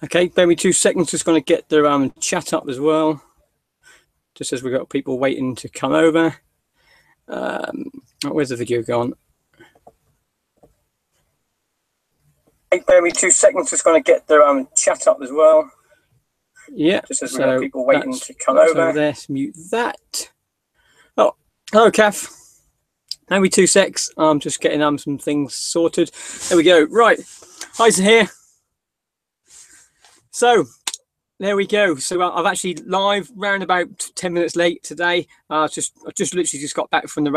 Okay, bear me 2 seconds. Just going to get the chat up as well, just as we've got people waiting to come over. Where's the video gone? Okay, bear me 2 seconds. Just going to get the chat up as well. Yeah, just as we've got people waiting to come over. There, mute that. Oh, hello, Kath. Maybe 2 secs. I'm just getting some things sorted. There we go. Right, Isa here. So there we go. So I've actually live round about 10 minutes late today. I just literally just got back from the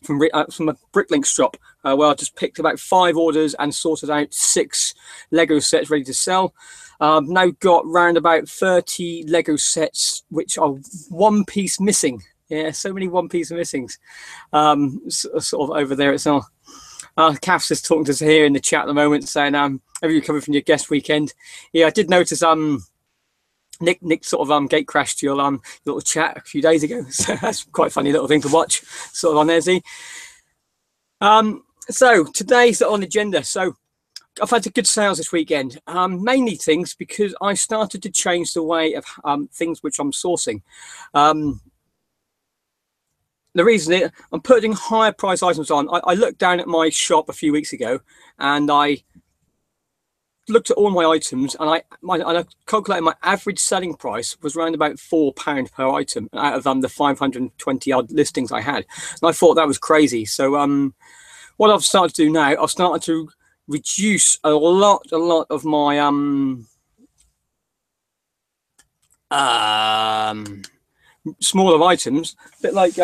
from a Bricklinks shop where I just picked about 5 orders and sorted out 6 Lego sets ready to sell. Now got round about 30 Lego sets which are 1 piece missing. Yeah, so many 1 piece missings. Sort of over there itself. Kath's just talking to us here in the chat at the moment, saying, "Have you recovered from your guest weekend?" Yeah, I did notice. Nick sort of gate crashed your little chat a few days ago, so that's quite a funny little thing to watch, sort of on there. See. So today's on the agenda. So I've had good sales this weekend. Mainly things because I started to change the way of things which I'm sourcing. The reason I'm putting higher price items on, I looked down at my shop a few weeks ago and I looked at all my items and I calculated my average selling price was around about £4 per item out of the 520 odd listings I had. And I thought that was crazy. So what I've started to do now, I've started to reduce a lot of my smaller items, a bit like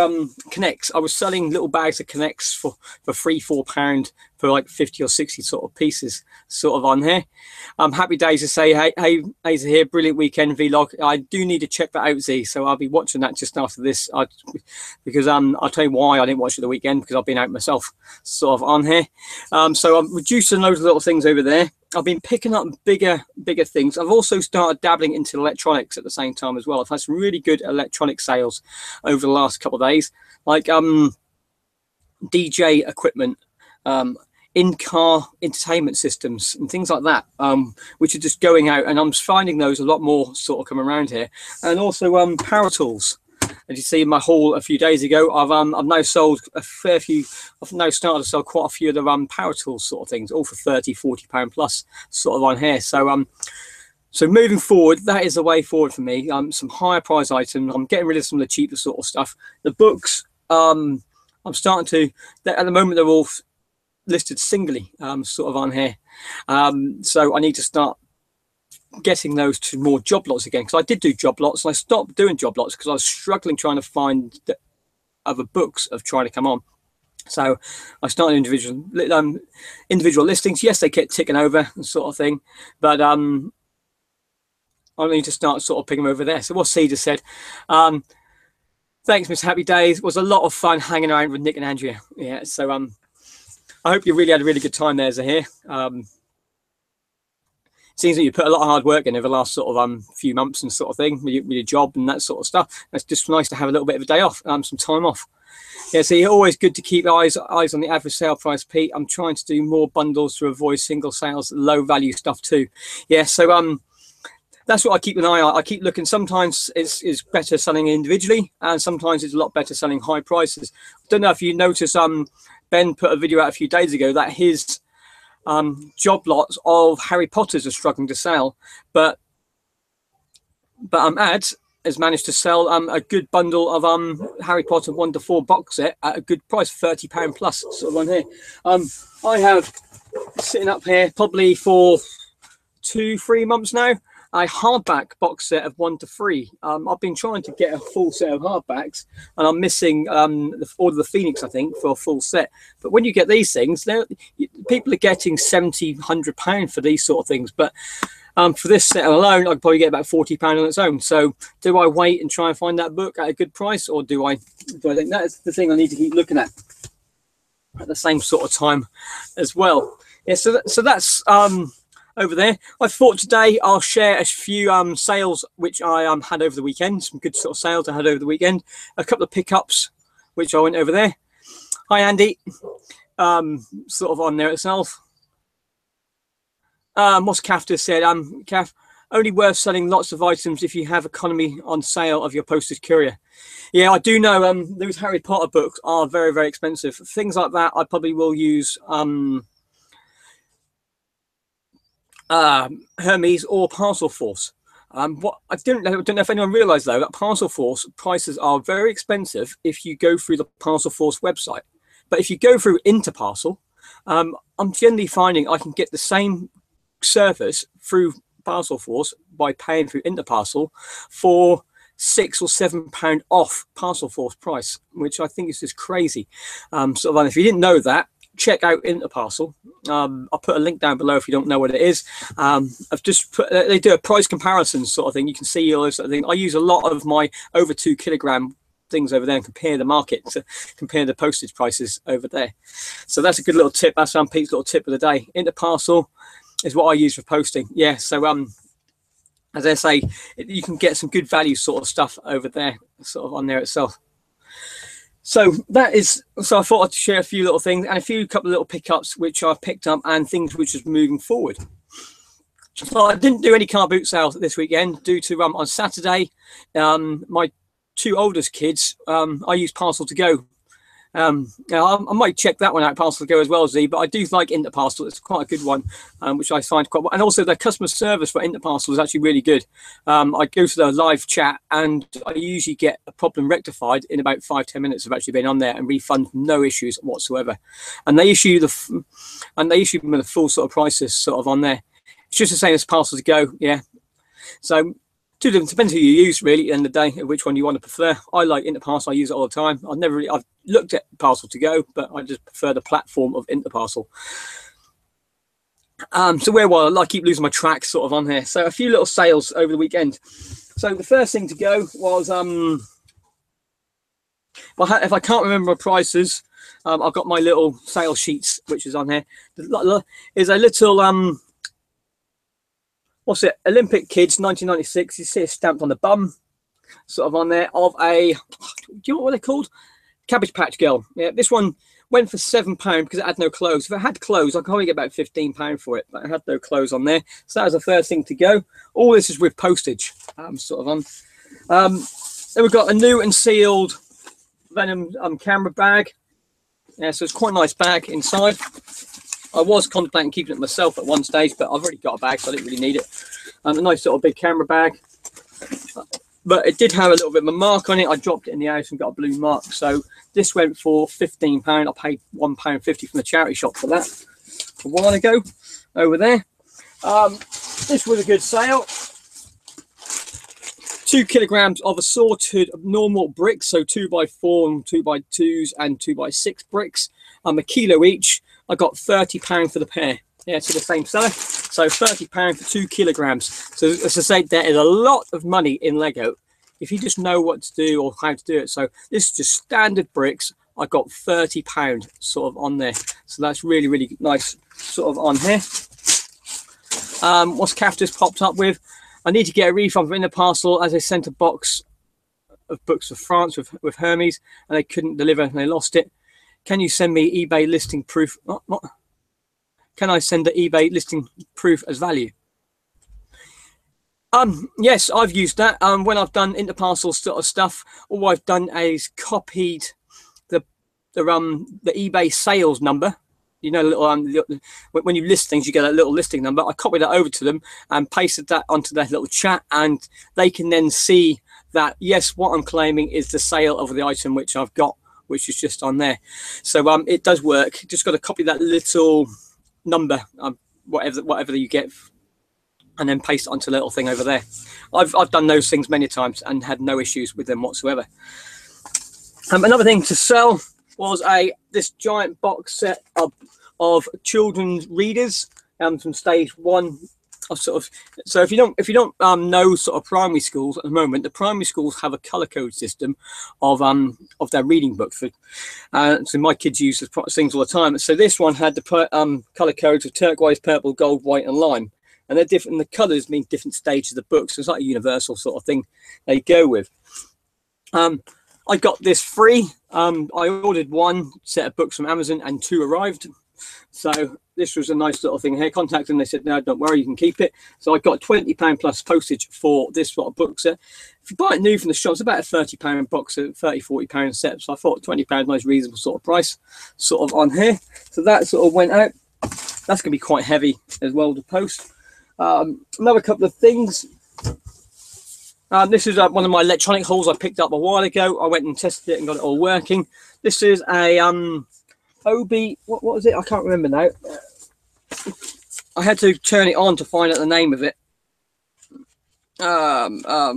Connects. I was selling little bags of Connects for £3-4 for like 50 or 60 sort of pieces, sort of on here. Happy days to say, hey, Asa here, brilliant weekend vlog. I do need to check that out, Z. So I'll be watching that just after this, because I'll tell you why I didn't watch it the weekend, because I've been out myself, sort of on here. So I'm reducing loads of little things over there. I've been picking up bigger things. I've also started dabbling into electronics at the same time as well. I've had some really good electronic sales over the last couple of days, like DJ equipment, in-car entertainment systems and things like that, which are just going out, and I'm finding those a lot more sort of come around here. And also power tools. As you see in my haul a few days ago, I've now sold a fair few. I've now started to sell quite a few of the power tools sort of things, all for £30-40 plus, sort of on here. So so moving forward, that is the way forward for me. Some higher price items. I'm getting rid of some of the cheaper sort of stuff. The books, I'm starting to. At the moment, they're all listed singly, sort of on here. So I need to start getting those to more job lots again, because I did do job lots and I stopped doing job lots because I was struggling trying to find the other books of trying to come on. So I started individual listings. Yes, they kept ticking over and sort of thing, but I need to start sort of picking them over there. So what Cedar said, thanks, Miss Happy Days. It was a lot of fun hanging around with Nick and Andrea. Yeah, so I hope you really had a really good time there, Zahir. Seems that you put a lot of hard work in over the last sort of few months and sort of thing with your job and that sort of stuff. It's just nice to have a little bit of a day off, some time off. Yeah, so you're always good to keep eyes on the average sale price, Pete. I'm trying to do more bundles to avoid single sales, low value stuff too. Yeah, so that's what I keep an eye on. I keep looking. Sometimes it's better selling individually, and sometimes it's a lot better selling high prices. I don't know if you notice, Ben put a video out a few days ago that his job lots of Harry Potters are struggling to sell, but Ads has managed to sell a good bundle of Harry Potter 1 to 4 box set at a good price, £30 plus, sort of on here. I have sitting up here probably for 2-3 months now a hardback box set of 1 to 3. I've been trying to get a full set of hardbacks, and I'm missing Order of the Phoenix, I think, for a full set. But when you get these things, people are getting £70, £100 for these sort of things. But for this set alone, I could probably get about £40 on its own. So do I wait and try and find that book at a good price, or do I think that's the thing I need to keep looking at the same sort of time as well? Yeah, so that's over there. I thought today I'll share a few sales which I had over the weekend, some good sort of sales I had over the weekend, a couple of pickups which I went over there. Hi Andy, sort of on there itself. What's Kafta said? Kaf, only worth selling lots of items if you have economy on sale of your postage courier. Yeah, I do know. Those Harry Potter books are very, very expensive. Things like that, I probably will use Hermes or Parcel Force. What I don't know if anyone realised though that Parcel Force prices are very expensive if you go through the Parcel Force website. But if you go through Interparcel, I'm generally finding I can get the same service through Parcel Force by paying through Interparcel for £6 or £7 off Parcel Force price, which I think is just crazy. Sort of, if you didn't know that, check out Interparcel. I'll put a link down below if you don't know what it is. I've just put, they do a price comparison sort of thing. You can see all those sort of things. I use a lot of my over 2 kilogram things over there and compare the market to compare the postage prices over there. So that's a good little tip. That's Pete's little tip of the day. Interparcel is what I use for posting. Yeah, so as I say, you can get some good value sort of stuff over there, sort of on there itself. So that is, so I thought I'd share a few little things and a couple of little pickups which I've picked up and things which is moving forward. So I didn't do any car boot sales this weekend due to on Saturday, my 2 oldest kids, I use Parcel to Go. I might check that one out, Parcel to Go as well, Z, but I do like Interparcel. It's quite a good one, which I find quite well. And also their customer service for Interparcel is actually really good. I go to the live chat and I usually get a problem rectified in about 5-10 minutes of actually being on there and refund, no issues whatsoever. And they issue them with the full sort of prices sort of on there. It's just the same as Parcel to Go, yeah. So it depends who you use really at the end of the day, which one you want to prefer. I like Interparcel. I use it all the time. I've looked at Parcel to Go, but I just prefer the platform of Interparcel. So I keep losing my track sort of on here. So a few little sales over the weekend. So the first thing to go was if I can't remember my prices, I've got my little sales sheets which is on here. Is a little what's it? Olympic Kids 1996. You see it stamped on the bum, sort of on there, of a, do you know what they're called? Cabbage Patch Girl. Yeah, this one went for £7 because it had no clothes. If it had clothes, I'd probably get about £15 for it, but it had no clothes on there. So that was the first thing to go. All this is with postage, sort of on. Then we've got a new and sealed Venom camera bag. Yeah, so it's quite a nice bag inside. I was contemplating keeping it myself at one stage, but I've already got a bag, so I didn't really need it. A nice little big camera bag. But it did have a little bit of a mark on it. I dropped it in the house and got a blue mark. So this went for £15. I paid £1.50 from the charity shop for that a while ago over there. This was a good sale. 2 kilograms of assorted normal bricks, so 2x4 and 2x2s and 2x6 bricks. A kilo each. I got £30 for the pair. Yeah, to the same seller. So £30 for 2 kilograms. So as I say, there is a lot of money in Lego if you just know what to do or how to do it. So this is just standard bricks. I got £30 sort of on there. So that's really, really nice sort of on here. What's Kafta's popped up with? I need to get a refund from Interparcel as I sent a box of books for France with Hermes and they couldn't deliver and they lost it. Can you send me eBay listing proof? What? Can I send the eBay listing proof as value? Yes, I've used that. When I've done Interparcel sort of stuff, all I've done is copied the eBay sales number. You know, little when you list things, you get a little listing number. I copied that over to them and pasted that onto their little chat, and they can then see that yes, what I'm claiming is the sale of the item which I've got, which is just on there. So it does work. Just got to copy that little number, whatever you get, and then paste it onto a little thing over there. I've done those things many times and had no issues with them whatsoever. Another thing to sell was this giant box set of children's readers from stage 1 of sort of. So if you don't know sort of primary schools at the moment, the primary schools have a color code system of their reading books. So my kids use things all the time. So this one had the color codes of turquoise, purple, gold, white, and lime, and they're different. The colors mean different stages of the book. So it's like a universal sort of thing they go with. I got this free. I ordered 1 set of books from Amazon and 2 arrived So this was a nice little thing here. Contacted them, they said, no, don't worry, you can keep it. So I got £20 plus postage for this sort of book set. If you buy it new from the shop, it's about a £30 box, a £30–40 set. So I thought £20 nice reasonable sort of price sort of on here. So that sort of went out. That's going to be quite heavy as well to post. Another couple of things. This is one of my electronic hauls I picked up a while ago. I went and tested it and got it all working. This is a Obi, what was it? I can't remember now. I had to turn it on to find out the name of it.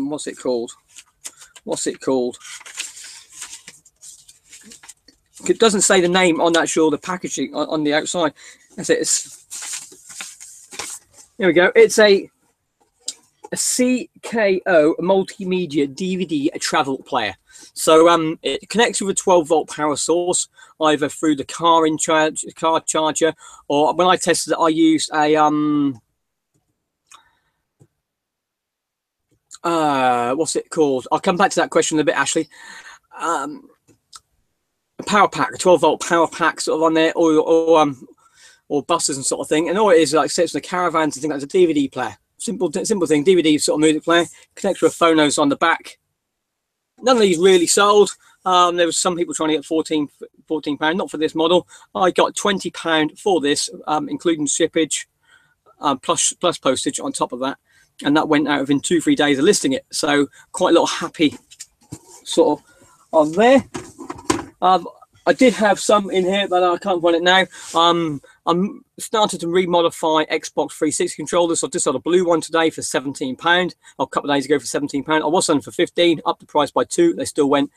What's it called? It doesn't say the name on the packaging on the outside. That's it. Here we go. It's a CKO multimedia DVD travel player. So it connects with a 12-volt power source, either through the car charger, or when I tested it, I used a what's it called? I'll come back to that question in a bit, Ashley. A power pack, a 12-volt power pack, sort of on there, or buses and sort of thing. And all it is, like, sits in the caravans and things like a DVD player. Simple thing, DVD sort of music player. Connects with phonos on the back. None of these really sold. There was some people trying to get £14, not for this model. I got £20 for this, including shippage, plus postage on top of that. And that went out within 2–3 days of listing it. So quite a little happy sort of on there. I did have some in here, but I can't find it now. I'm started to remodify Xbox 360 controllers. So I just sold a blue one today for £17. A couple of days ago for £17. I was selling for £15, up the price by 2. They still went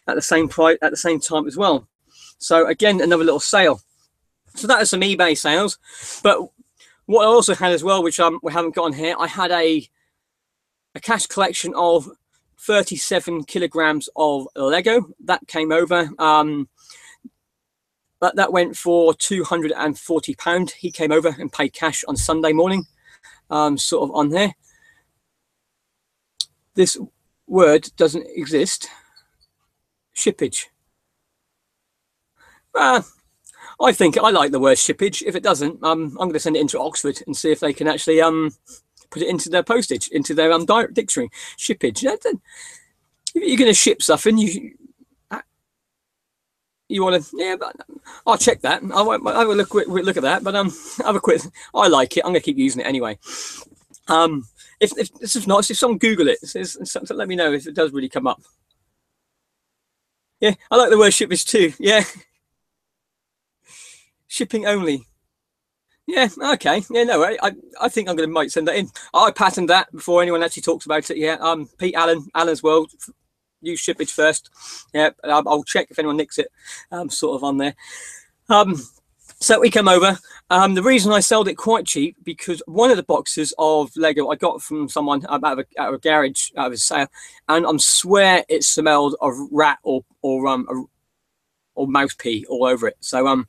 at the same price at the same time as well. So again, another little sale. So that is some eBay sales. But what I also had as well, which we haven't got on here, I had a cash collection of 37 kilograms of Lego that came over. But that went for £240. He came over and paid cash on Sunday morning, sort of on there. This word doesn't exist. Shippage. I think I like the word shippage. If it doesn't, I'm going to send it into Oxford and see if they can actually put it into their postage, into their direct dictionary. Shippage. If you're going to ship stuff, and you want to, yeah, but I'll check that. I won't have a look at that, but have a quick. I like it. I'm going to keep using it anyway. If not, if someone Google it, let me know if it does really come up. Yeah, I like the word shippage too. Yeah, shipping only. Yeah, okay. Yeah, no, I think might send that in. I patterned that before anyone actually talks about it. Yeah, Pete Allen's World. Use shippage first. Yeah, I'll check if anyone nicks it, sort of on there. So we come over. The reason I sold it quite cheap, because one of the boxes of Lego I got from someone out of a garage, out of a sale, and I swear it smelled of rat or mouse pee all over it. So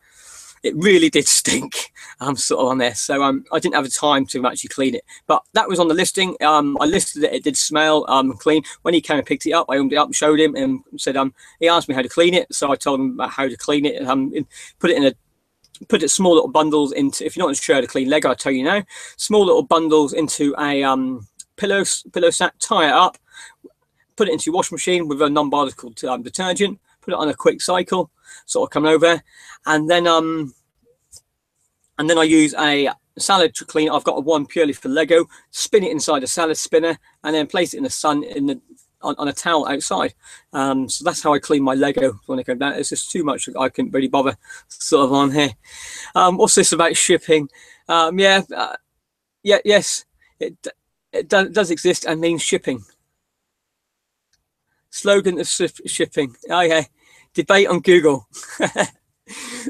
it really did stink, sort of on there. So I didn't have the time to actually clean it. But that was on the listing. I listed it. It did smell clean. When he came and picked it up, I opened it up and showed him and said, he asked me how to clean it. So I told him about how to clean it. Put it small little bundles into, if you're not sure how to clean Lego, I'll tell you now. Small little bundles into a pillow sack, tie it up, put it into your washing machine with a non-biological detergent, put it on a quick cycle, sort of come over, and then I use a salad to clean. I've got one purely for Lego. Spin it inside a salad spinner, and then place it in the sun on a towel outside. So that's how I clean my Lego when I come down. It's just too much. I couldn't really bother, sort of on here. What's this about shipping? Yes, it does exist and means shipping. Slogan of shipping. Oh yeah. Debate on Google.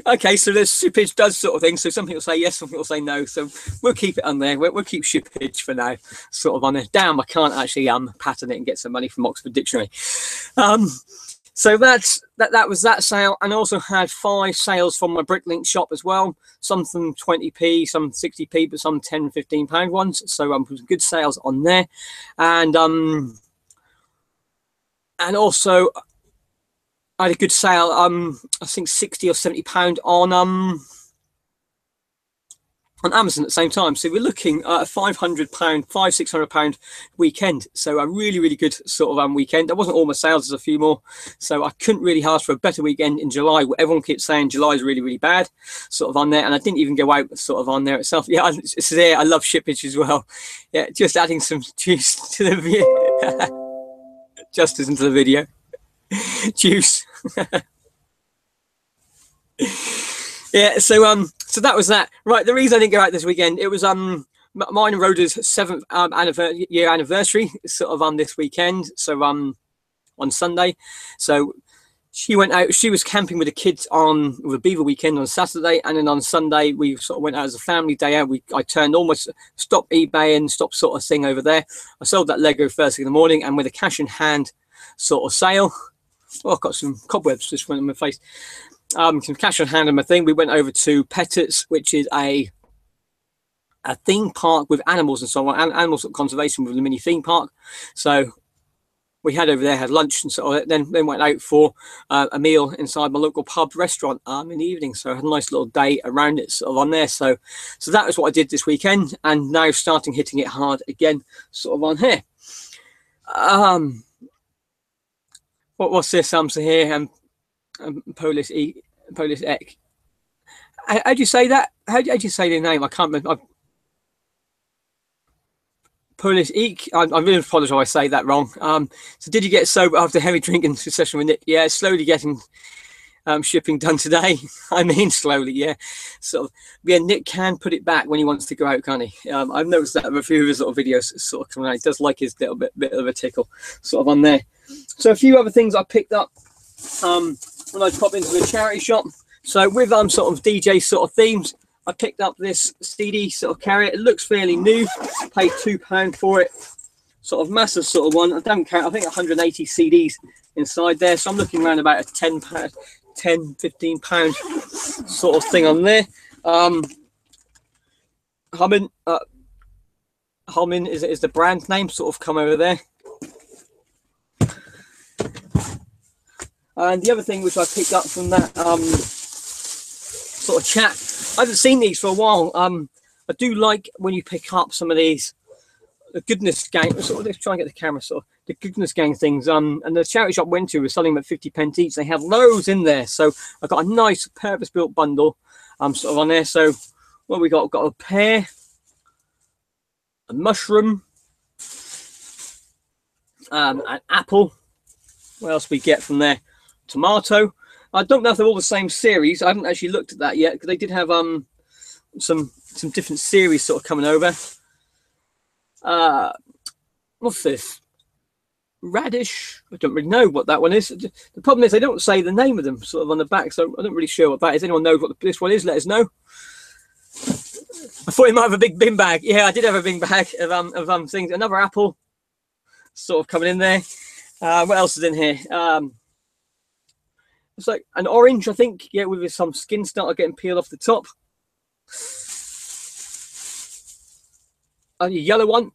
Okay, so the shippage does sort of thing. So some people say yes, some people say no. So we'll keep it on there. We'll keep shippage for now, sort of on there. Damn, I can't actually pattern it and get some money from Oxford Dictionary. So that was that sale, and I also had 5 sales from my Bricklink shop as well. Some from 20p, some 60p, but some 10, £15 ones. So some good sales on there, and also I had a good sale. I think £60 or £70 on on Amazon at the same time. So we're looking at a £500, £600 weekend. So a really good sort of weekend. There wasn't all my sales, there's a few more. So I couldn't really ask for a better weekend in July. Everyone keeps saying July is really bad, sort of on there. And I didn't even go out sort of on there itself. Yeah, it's there. I love shippage as well. Yeah, just adding some juice to the video. Justice into the video. Juice. Yeah, so that was that. Right, the reason I didn't go out this weekend, it was mine and Rhoda's 7th year anniversary, sort of this weekend. So on Sunday, so she went out. She was camping with the kids on the Beaver weekend on Saturday, and then on Sunday we sort of went out as a family day out. I turned almost stopped eBay and stopped sort of thing over there. I sold that Lego first thing in the morning, and with a cash in hand sort of sale. Oh, I've got some cobwebs just went on my face. Some cash on hand and my thing. We went over to Pettit's, which is a theme park with animals and so on, and animals conservation with a mini theme park. So we had over there, had lunch and sort of then went out for a meal inside my local pub restaurant in the evening. So I had a nice little day around it sort of on there. So that was what I did this weekend, and now starting hitting it hard again sort of on here. What's this? So here Polish Ek. How do you say that? How do you say their name? I can't remember. Polish Ek. I really apologise if I say that wrong. So did you get sober after heavy drinking session with Nick? Yeah, slowly getting shipping done today. I mean, slowly, yeah. Sort of, yeah, Nick can put it back when he wants to go out, can't he? I've noticed that with a few of his little videos sort of coming out. He does like his little bit of a tickle sort of on there. So a few other things I picked up when I pop into the charity shop. So with sort of DJ sort of themes, I picked up this CD sort of carrier. It looks fairly new. Paid £2 for it. Sort of massive sort of one. I don't count. I think 180 CDs inside there. So I'm looking around about a £10, £15 sort of thing on there. Humming is the brand name. Sort of come over there. And the other thing which I picked up from that sort of chat, I haven't seen these for a while. I do like when you pick up some of these, the Goodness Gang, sort of, let's try and get the camera, sort of, the Goodness Gang things. And the charity shop I went to was selling them at 50p each. They had loads in there. So I got a nice purpose-built bundle sort of on there. So what we got? We've got a pear, a mushroom, an apple. What else we get from there? Tomato. I don't know if they're all the same series. I haven't actually looked at that yet, because they did have some different series sort of coming over. What's this? Radish. I don't really know what that one is. The problem is they don't say the name of them sort of on the back, so I'm not really sure what that is. Anyone knows what this one is? Let us know. I thought you might have a big bin bag. Yeah, I did have a big bag of things. Another apple sort of coming in there. What else is in here? It's like an orange, I think. Yeah, with some skin starter getting peeled off the top. A yellow one.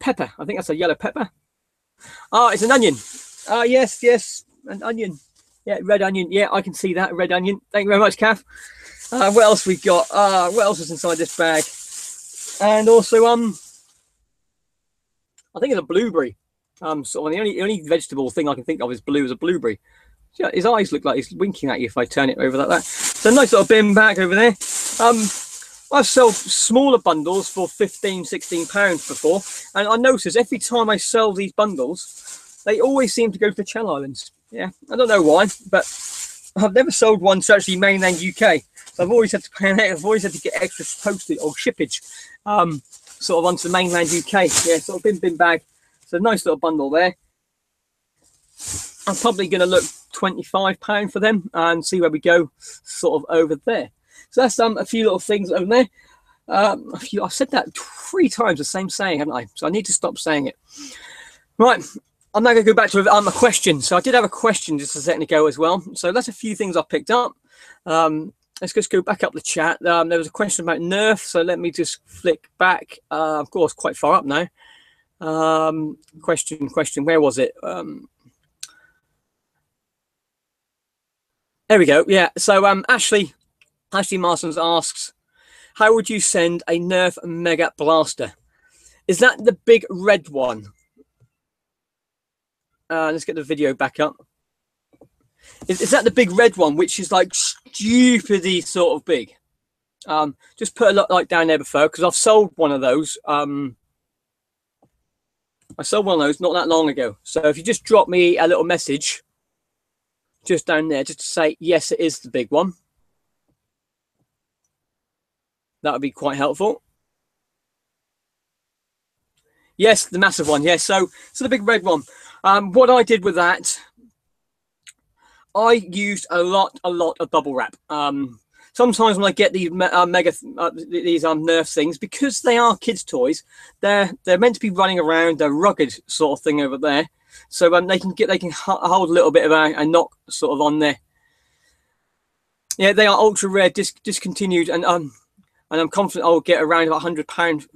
Pepper. I think that's a yellow pepper. It's an onion. Yes, an onion. Yeah, red onion. Yeah, I can see that, red onion. Thank you very much, Kath. What else we got? What else is inside this bag? And also, I think it's a blueberry. So the only vegetable thing I can think of is blue as a blueberry. Yeah, his eyes look like he's winking at you if I turn it over like that. So a nice little bin bag over there. I've sold smaller bundles for £15–16 before, and I notice every time I sell these bundles, they always seem to go to the Channel Islands. Yeah, I don't know why, but I've never sold one to actually mainland UK. So I've always had to pay. I've always had to get extra postage or shippage, sort of onto the mainland UK. Yeah, sort of bin bag. So a nice little bundle there. I'm probably going to look £25 for them and see where we go sort of over there. So that's a few little things over there. I've said that 3 times, the same saying, haven't I? So I need to stop saying it. Right, I'm now going to go back to a question. So I did have a question just a second ago as well. So that's a few things I picked up. Let's just go back up the chat. There was a question about Nerf. So let me just flick back. Of course, quite far up now. Question. Where was it? There we go. Yeah. So Ashley Marsons asks, How would you send a Nerf Mega Blaster? Is that the big red one? Let's get the video back up. Is that the big red one, which is like stupidly sort of big? Just put a lot like down there before, because I've sold one of those. I sold one of those not that long ago. So if you just drop me a little message just down there, just to say, yes, it is the big one. That would be quite helpful. Yes, the massive one. Yes, so the big red one. What I did with that, I used a lot of bubble wrap. Sometimes when I get these Nerf things, because they are kids' toys, they're meant to be running around. They're rugged sort of thing over there, so they can hold a little bit of a knock sort of on there. Yeah, they are ultra rare, discontinued, and I'm confident I'll get around about £100.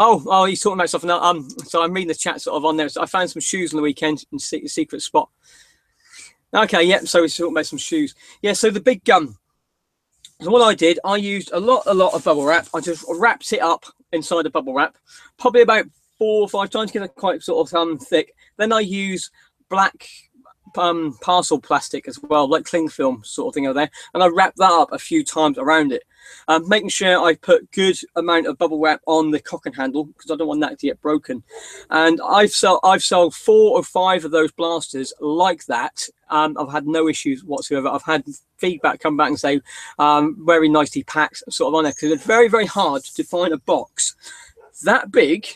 Oh, he's talking about something else. So I'm reading the chat sort of on there. So I found some shoes on the weekend in a secret spot. Okay, yep. So he's talking about some shoes. Yeah. So the big gun. So what I did, I used a lot of bubble wrap. I just wrapped it up inside the bubble wrap, probably about 4 or 5 times, to get it quite sort of thick. Then I use black parcel plastic as well, like cling film sort of thing over there, and I wrap that up a few times around it, making sure I put good amount of bubble wrap on the cock and handle, because I don't want that to get broken. And I've sold 4 or 5 of those blasters like that. I've had no issues whatsoever. I've had feedback come back and say very nicely packed sort of on there, because it's very hard to find a box that big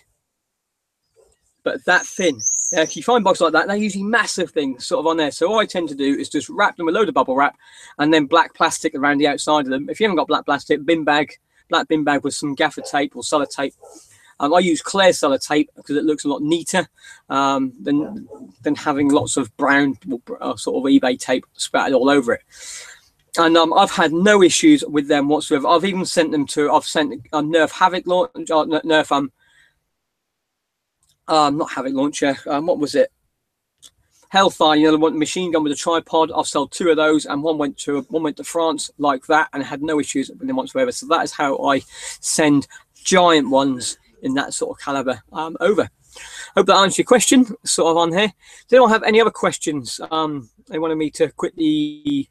but that thin. Yeah, if you find boxes like that, they're usually massive things sort of on there. So all I tend to do is just wrap them with a load of bubble wrap and then black plastic around the outside of them. If you haven't got black plastic, black bin bag with some gaffer tape or sellotape. I use clear sellotape because it looks a lot neater than having lots of brown sort of eBay tape spattered all over it. And I've had no issues with them whatsoever. I've even sent them to, Nerf Havoc launch, Nerf not Havoc launcher. What was it? Hellfire. You know, the machine gun with a tripod. I've sold 2 of those, and one went to France like that, and had no issues with them whatsoever. So that is how I send giant ones in that sort of caliber over. Hope that answers your question. Sort of on here. They don't have any other questions. They wanted me to quit the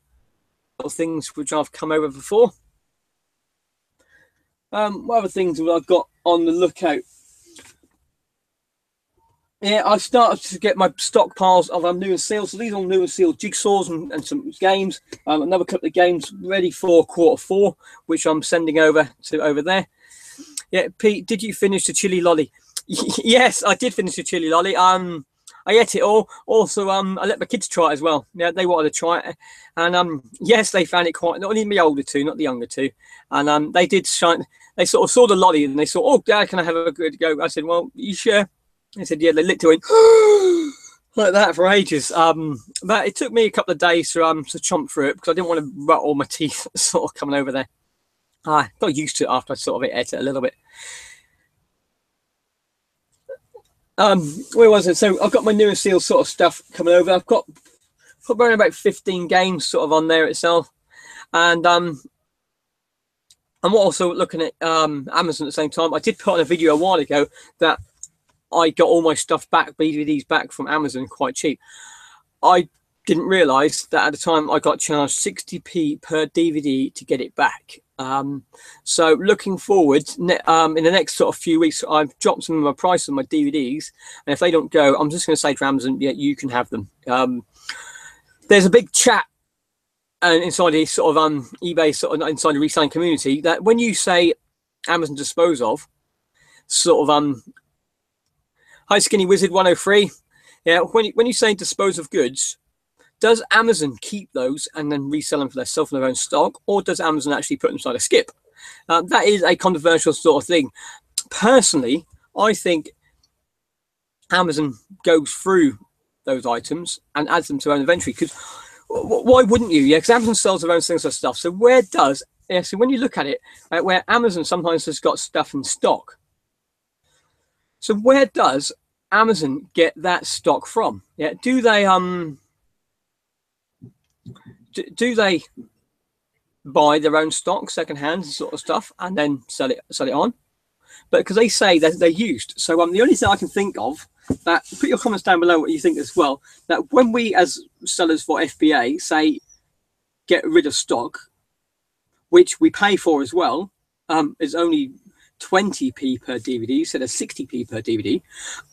things which I've come over before. What other things have I got on the lookout? Yeah, I started to get my stockpiles of new and sealed. So these are all new and sealed jigsaws and some games. Another couple of games ready for Q4, which I'm sending over there. Yeah, Pete, did you finish the chili lolly? Yes, I did finish the chili lolly. I ate it all. Also, I let my kids try it as well. Yeah, they wanted to try it, and yes, they found it quite. Not only the older 2, not the younger 2, and they did shine. They sort of saw the lolly and they thought, "Oh, Dad, can I have a good go?" I said, "Well, you sure?" They said, "Yeah." They licked it in like that for ages. But it took me a couple of days to chomp through it, because I didn't want to rot all my teeth sort of coming over there. I got used to it after I sort of ate it a little bit. Where was it? So I've got my new and sealed sort of stuff coming over. I've got around about 15 games sort of on there itself, and I'm also looking at Amazon at the same time. I did put on a video a while ago that I got all my stuff back, DVDs back from Amazon quite cheap. I didn't realise that at the time I got charged 60p per DVD to get it back. So looking forward, in the next sort of few weeks, I've dropped some of my price on my DVDs, and if they don't go, I'm just going to say to Amazon, yeah, you can have them. There's a big chat inside the sort of eBay, sort of inside the reselling community, that when you say Amazon dispose of, sort of hi Skinny Wizard 103, yeah, when you say dispose of goods, does Amazon keep those and then resell them for themselves in their own stock, or does Amazon actually put them inside a skip? That is a controversial sort of thing. Personally, I think Amazon goes through those items and adds them to their own inventory, because why wouldn't you? Yeah, because Amazon sells their own things and stuff. So where does, yeah, so when you look at it, where Amazon sometimes has got stuff in stock, so where does Amazon get that stock from? Yeah, do they buy their own stock secondhand sort of stuff and then sell it on. But because they say that they're used, so the only thing I can think of, that put your comments down below what you think as well, that when we as sellers for FBA say get rid of stock, which we pay for as well, is only 20p per DVD instead of 60p per DVD,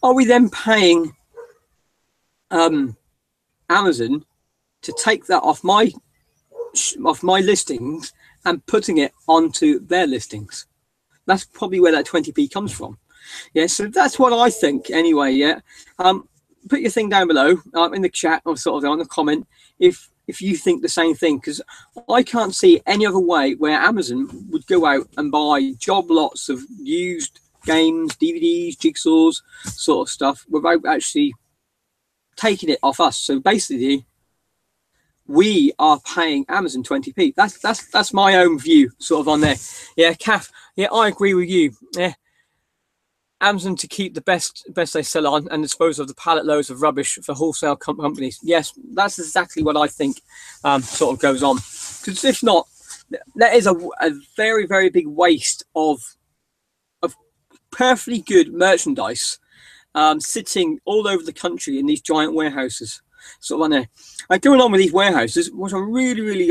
are we then paying Amazon to take that off my listings and putting it onto their listings? That's probably where that 20p comes from. Yeah, so that's what I think anyway. Yeah, put your thing down below in the chat or sort of on the comment if you think the same thing, because I can't see any other way where Amazon would go out and buy job lots of used games, DVDs, jigsaws, sort of stuff without actually taking it off us. So basically, we are paying Amazon 20p. That's my own view, sort of on there. Yeah, Kath. Yeah, I agree with you. Yeah, Amazon to keep the best they sell on and dispose of the pallet loads of rubbish for wholesale companies. Yes, that's exactly what I think sort of goes on. Because if not, that is a very, very big waste of perfectly good merchandise sitting all over the country in these giant warehouses. Sort of on there. Going on with these warehouses, what I'm really, really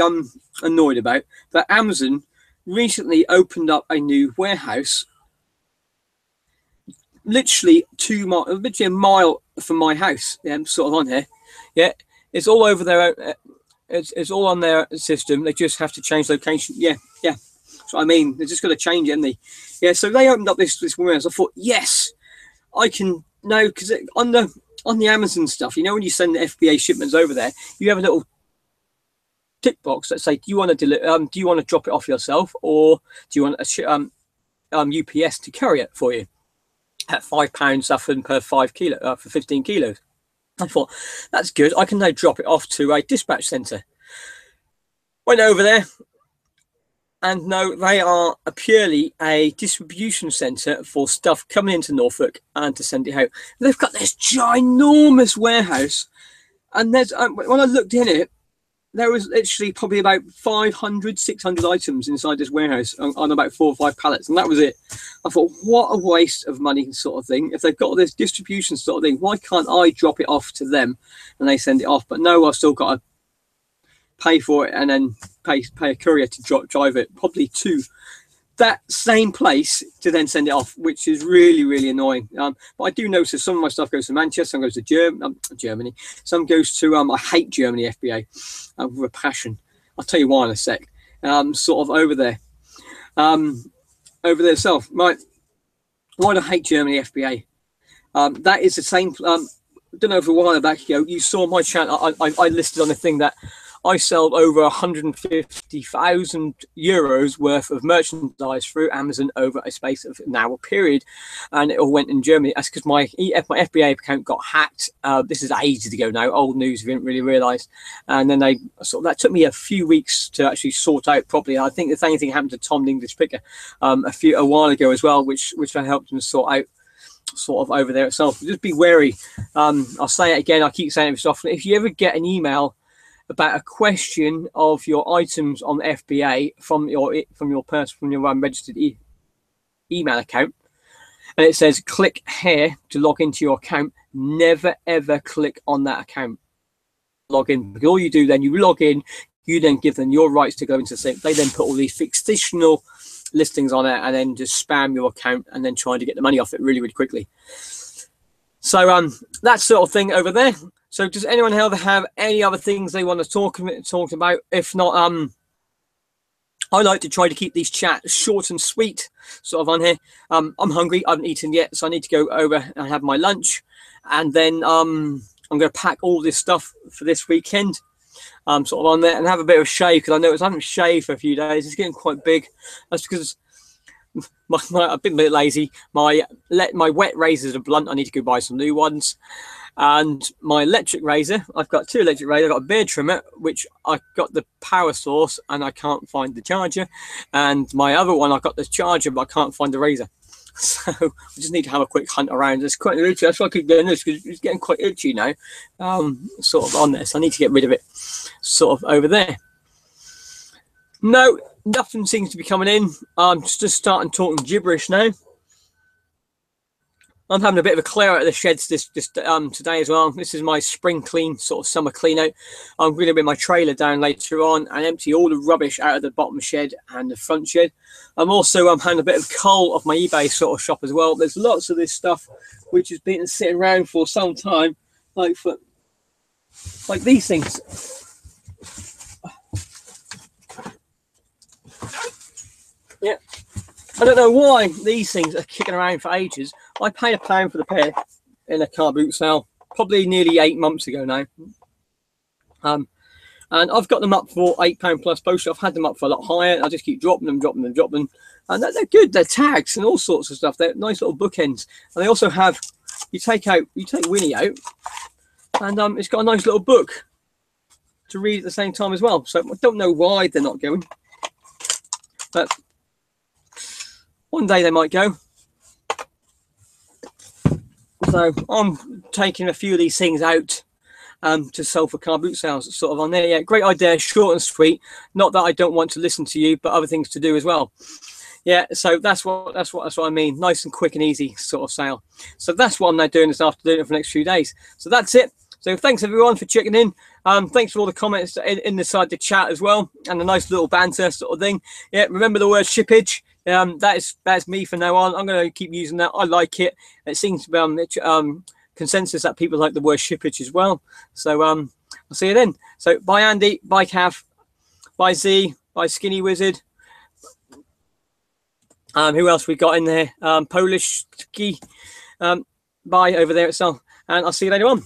annoyed about, that Amazon recently opened up a new warehouse literally a mile from my house. Yeah, sort of on here. Yeah, it's all over their it's all on their system. They just have to change location. Yeah. So I mean, they're just going to change it, haven't they? Yeah, so they opened up this warehouse. I thought, yes, I can know, because on the Amazon stuff, you know, when you send the FBA shipments over there, you have a little tick box that say, do you want to drop it off yourself, or do you want a UPS to carry it for you at £5 often per 5 kilo for 15 kilos? I thought, that's good. I can now drop it off to a dispatch centre. Went over there, and no, they are purely a distribution centre for stuff coming into Norfolk and to send it out. They've got this ginormous warehouse, and there's when I looked in it, there was literally probably about 500, 600 items inside this warehouse on about 4 or 5 pallets, and that was it. I thought, what a waste of money, sort of thing. If they've got this distribution sort of thing, why can't I drop it off to them and they send it off? But no, I've still got to pay for it and then pay a courier to drive it probably to that same place to then send it off, which is really, really annoying. But I do notice some of my stuff goes to Manchester, some goes to Germany, some goes to I hate Germany FBA with a passion. I'll tell you why in a sec. Sort of over there itself. Right, why do I hate Germany FBA? That is the same. I don't know, if a while back ago you saw my channel. I listed on the thing that I sold over 150,000 euros worth of merchandise through Amazon over a space of now a period, and it all went in Germany. That's because my FBA account got hacked. This is ages ago now, old news, we didn't really realise. And then that took me a few weeks to actually sort out properly. I think the same thing happened to Tom the English Picker a while ago as well, which I helped him sort out sort of over there itself. Just be wary. I'll say it again, I keep saying it so often. If you ever get an email about a question of your items on FBA from your registered email account, and it says click here to log into your account, never ever click on that account. Log in, because all you do then, you log in, you then give them your rights to go into the same. They then put all these fictional listings on it and then just spam your account and then trying to get the money off it really, really quickly. So that sort of thing over there. So does anyone have any other things they want to talk about? If not, I like to try to keep these chats short and sweet, sort of on here. I'm hungry. I haven't eaten yet, so I need to go over and have my lunch, and then I'm going to pack all this stuff for this weekend. Sort of on there, and have a bit of a shave, because I noticed I haven't shaved for a few days. It's getting quite big. That's because I've been a bit lazy. My wet razors are blunt. I need to go buy some new ones. And my electric razor, I've got 2 electric razors. I've got a beard trimmer, which I got the power source and I can't find the charger. And my other one, I've got the charger, but I can't find the razor. So I just need to have a quick hunt around. It's quite itchy. That's why I keep doing this, because it's getting quite itchy now. Sort of on this. I need to get rid of it sort of over there. No, nothing seems to be coming in. I'm just starting talking gibberish now. I'm having a bit of a clear out of the sheds this today as well. This is my spring clean, sort of summer clean out. I'm going to bring my trailer down later on and empty all the rubbish out of the bottom shed and the front shed. I'm also having a bit of cull off my eBay sort of shop as well. There's lots of this stuff which has been sitting around for some time, like these things. Yeah. I don't know why these things are kicking around for ages. I paid £1 for the pair in a car boot sale, probably nearly 8 months ago now. And I've got them up for £8 plus postage. I've had them up for a lot higher. I just keep dropping them. And they're good. They're tags and all sorts of stuff. They're nice little bookends. And they also have, you take Winnie out, and it's got a nice little book to read at the same time as well. So I don't know why they're not going. But one day they might go. So I'm taking a few of these things out to sell for car boot sales, sort of on there. Yeah, great idea, short and sweet. Not that I don't want to listen to you, but other things to do as well. Yeah, so that's what I mean. Nice and quick and easy sort of sale. So that's what I'm now doing this afternoon for the next few days. So that's it. So thanks everyone for checking in. Thanks for all the comments in the side the chat as well, and the nice little banter sort of thing. Yeah, remember the word shippage. That's me from now on. I'm going to keep using that. I like it. It seems to be consensus that people like the word shippage as well. So I'll see you then. So bye Andy, bye Cav, bye Z, bye Skinny Wizard. Who else we got in there? Polish Ski. Bye over there itself, and I'll see you later on.